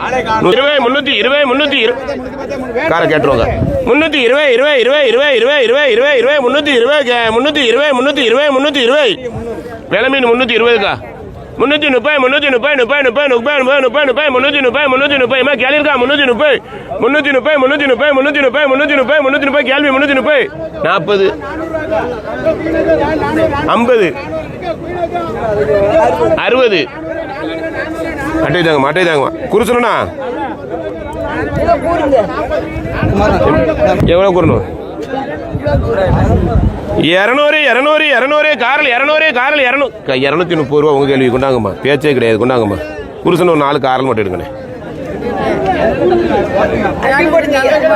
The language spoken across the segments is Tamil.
20 320 320 காரை கேட்டுருவாங்க 320 20 20 20 20 20 20 320 320 320 விலை மீன் 320க்கா 330 330 30 30 30 30 30 330 330 கேள்விக்கா 330 330 330 330 330 330 கேள்வி 330 40 50 60 அட்டை தாங்க மாட்டை தாங்க குறுசணும்னா எவ்வளோ கூறணும் 200 200 200 காரில் 200 காரில் 230 ரூபா உங்க கேள்வி கொண்டாங்கம்மா பேச்சே கிடையாது கொண்டாங்கம்மா குருசன் ஒரு 4 காரில் மட்டும் எடுங்கண்ணே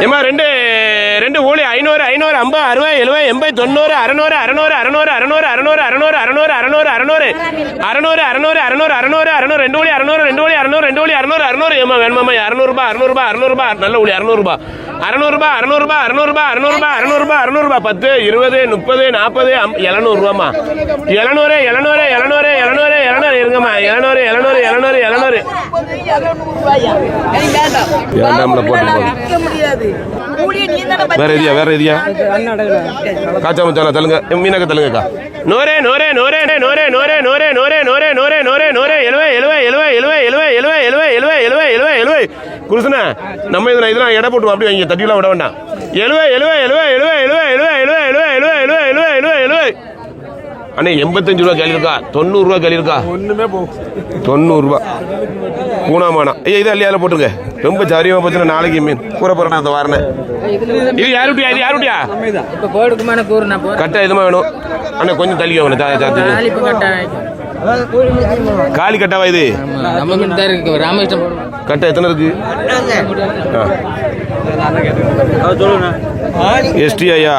ஏமா ரெண்டு ரெண்டு ஊழி 500 500 50 60 70 80 90 600 600 600 600 600 600 600 600 600 600 600 600 600 ரெண்டு ஊழி 600 ரெண்டு ஊழி 600 ரெண்டு ஊழி 600 600 ஏமா வேணுமாம்மா 600 ரூபாய் 600 ரூபாய் 600 ரூபாய் நல்ல ஊழி 600 ரூபாய் 600 ரூபாய் 600 ரூபாய் 600 ரூபாய் 600 ரூபாய் 600 ரூபாய் 600 ரூபாய் 10 20 30 40 700 ரூபாய்மா 700 700 700 700 700 இருங்கம்மா 700 700 700 700 வேண்டாம்ல போட்டு வேற எதியா வேற எதியா காச்சா மச்சானா தள்ளுங்க மீனாக்க தள்ளுங்கக்கா நோரே நோரே நோரே நோரே நோரே நோரே நோரே நோரே நோரே நோரே நோரே 70 குருசனா நம்ம இதெல்லாம் எடை போட்டு அப்படி வைங்க தட்டிலாம் விட வேண்டாம் 70 அண்ணே 85 ரூபா கேள்வி இருக்கா 90 ரூபா கேள்வி இருக்கா ஒண்ணுமே போ 90 ரூபா பூனாமானா ஐயா இதை அள்ளியால போட்டுருங்க ரொம்ப சரியா போச்சுன்னா நாளைக்கு மீன் கூற போறேன் அந்த வாரனே இது யாருட்டியா இது யாருட்டியா இப்ப போடுக்குமான கூறுனா போ கட்டை எதுமா வேணும் அண்ணே கொஞ்சம் தள்ளிக்க அவனை காலி இப்ப கட்ட காலி கட்டாவா இது நம்ம கிட்ட தான் இருக்கு ராமகிருஷ்ணன் கட்டை எத்தனை இருக்கு எஸ்டி ஐயா